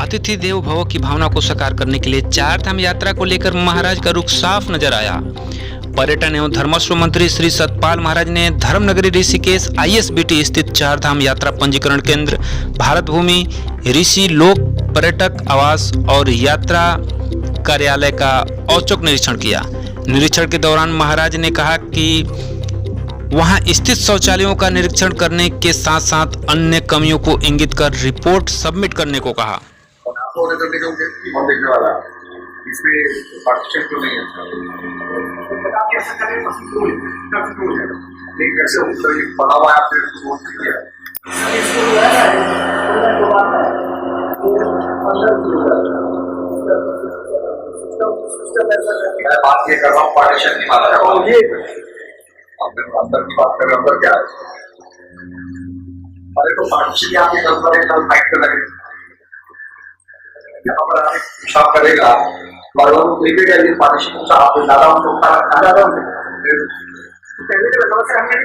अतिथि देवो भव की भावना को साकार करने के लिए चार धाम यात्रा को लेकर महाराज का रुख साफ नजर आया। पर्यटन एवं धर्मस्व मंत्री श्री सतपाल महाराज ने धर्मनगरी ऋषिकेश ISBT स्थित चार धाम यात्रा पंजीकरण केंद्र, भारत भूमि, ऋषि लोक पर्यटक आवास और यात्रा कार्यालय का औचक निरीक्षण किया। निरीक्षण के दौरान महाराज ने कहा कि वहां स्थित शौचालयों का निरीक्षण करने के साथ साथ अन्य कमियों को इंगित कर रिपोर्ट सबमिट करने को कहा। बात ये कर रहा हूँ, पार्टीशन की बात कर रहा हूँ। अंदर की बात कर रहे हैं, अंदर क्या है? अरे तो पार्टीशन यहाँ पे कल फाइट कर लगे, यहाँ पर आके पेशाब करेगा और वो देखेगा ये पार्टीशन को आप ज्यादा उनको खाना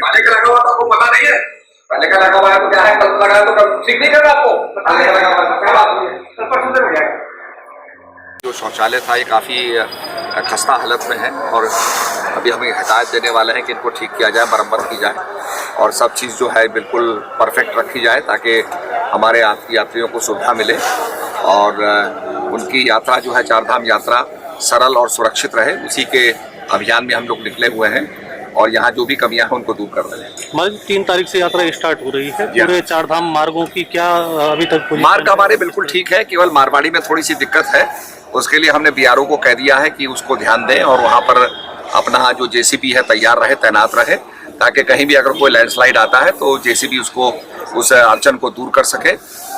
पहले का लगा हुआ था, आपको पता नहीं है? पहले का लगा हुआ है तो क्या है, कल लगा है तो कल ठीक नहीं कर रहा आपको? पहले का लगा हुआ है क्या बात है? परसों में जाएगा। जो शौचालय था ये काफ़ी खस्ता हालत में है और अभी हम हिदायत देने वाले हैं कि इनको ठीक किया जाए, मरम्मत की जाए और सब चीज़ जो है बिल्कुल परफेक्ट रखी जाए ताकि हमारे यात्रियों को सुविधा मिले और उनकी यात्रा जो है चार धाम यात्रा सरल और सुरक्षित रहे। उसी के अभियान में हम लोग निकले हुए हैं और यहाँ जो भी कमियां हैं उनको दूर कर रहे हैं। 3 तारीख से यात्रा स्टार्ट हो रही है, पूरे चार धाम मार्गों की क्या अभी तक मार्ग हमारे बिल्कुल ठीक है, केवल मारवाड़ी में थोड़ी सी दिक्कत है। उसके लिए हमने BRO को कह दिया है कि उसको ध्यान दें और वहाँ पर अपना जो JCB है तैयार रहे, तैनात रहे ताकि कहीं भी अगर कोई लैंडस्लाइड आता है तो JCB उसको उस अड़चन को दूर कर सके।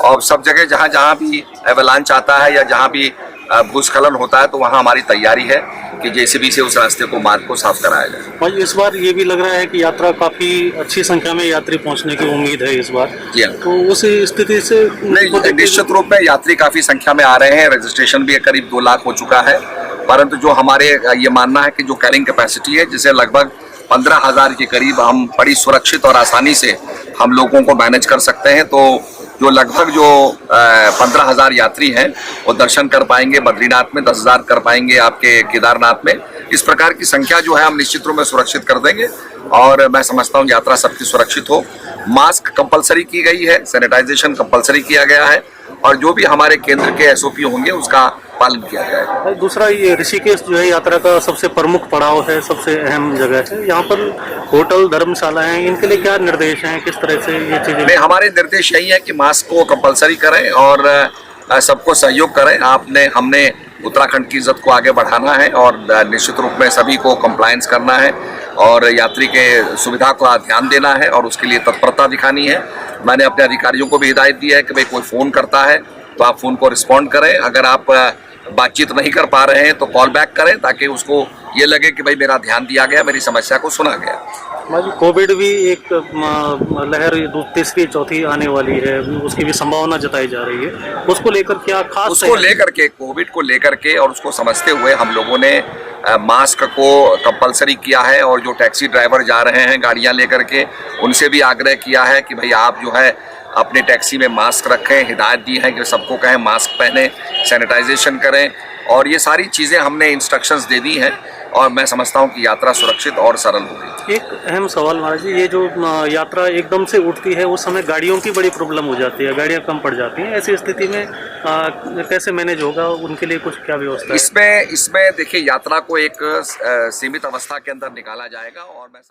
और सब जगह जहाँ जहाँ भी एवलांच आता है या जहाँ भी भूस्खलन होता है तो वहाँ हमारी तैयारी है कि JCB से उस रास्ते को, मार्ग को साफ कराया जाए। भाई इस बार ये भी लग रहा है कि यात्रा काफी अच्छी संख्या में यात्री पहुंचने की उम्मीद है इस बार। तो उस स्थिति से निश्चित रूप में यात्री काफी संख्या में आ रहे हैं। रजिस्ट्रेशन भी करीब 2 लाख हो चुका है, परंतु जो हमारे ये मानना है कि जो कैरिंग कैपेसिटी है जिसे लगभग 15,000 के करीब हम बड़ी सुरक्षित और आसानी से हम लोगों को मैनेज कर सकते हैं। तो जो लगभग जो 15,000 यात्री हैं वो दर्शन कर पाएंगे बद्रीनाथ में, 10,000 कर पाएंगे आपके केदारनाथ में। इस प्रकार की संख्या जो है हम निश्चित रूप में सुरक्षित कर देंगे और मैं समझता हूँ यात्रा सबकी सुरक्षित हो। मास्क कंपलसरी की गई है, सैनिटाइजेशन कंपलसरी किया गया है और जो भी हमारे केंद्र के SOP होंगे उसका पालन किया जाएगा। दूसरा ये ऋषिकेश जो है यात्रा का सबसे प्रमुख पड़ाव है, सबसे अहम जगह है। यहाँ पर होटल, धर्मशाला हैं, इनके लिए क्या निर्देश हैं, किस तरह से ये चीजें? नहीं, हमारे निर्देश यही है कि मास्क को कंपलसरी करें और सबको सहयोग करें। हमने उत्तराखंड की इज्जत को आगे बढ़ाना है और निश्चित रूप में सभी को कंप्लायंस करना है और यात्री के सुविधा का ध्यान देना है और उसके लिए तत्परता दिखानी है। मैंने अपने अधिकारियों को भी हिदायत दी है कि भाई कोई फ़ोन करता है तो आप फ़ोन को रिस्पॉन्ड करें। अगर आप बातचीत नहीं कर पा रहे हैं तो कॉल बैक करें ताकि उसको ये लगे कि भाई मेरा ध्यान दिया गया, मेरी समस्या को सुना गया। कोविड भी एक लहर तीसरी चौथी आने वाली है, उसकी भी संभावना जताई जा रही है। उसको लेकर क्या खास? उसको लेकर के, कोविड को लेकर के और उसको समझते हुए हम लोगों ने मास्क को कंपलसरी किया है और जो टैक्सी ड्राइवर जा रहे हैं गाड़ियां लेकर के उनसे भी आग्रह किया है कि भाई आप जो है अपने टैक्सी में मास्क रखें। हिदायत दी है कि सबको कहें मास्क पहने, सैनिटाइजेशन करें और ये सारी चीज़ें हमने इंस्ट्रक्शंस दे दी हैं और मैं समझता हूँ कि यात्रा सुरक्षित और सरल होगी। एक अहम सवाल महाराज जी, ये जो यात्रा एकदम से उठती है उस समय गाड़ियों की बड़ी प्रॉब्लम हो जाती है, गाड़ियाँ कम पड़ जाती हैं। ऐसी स्थिति में कैसे मैनेज होगा, उनके लिए कुछ क्या व्यवस्था है? इसमें देखिए यात्रा को एक सीमित अवस्था के अंदर निकाला जाएगा और मैं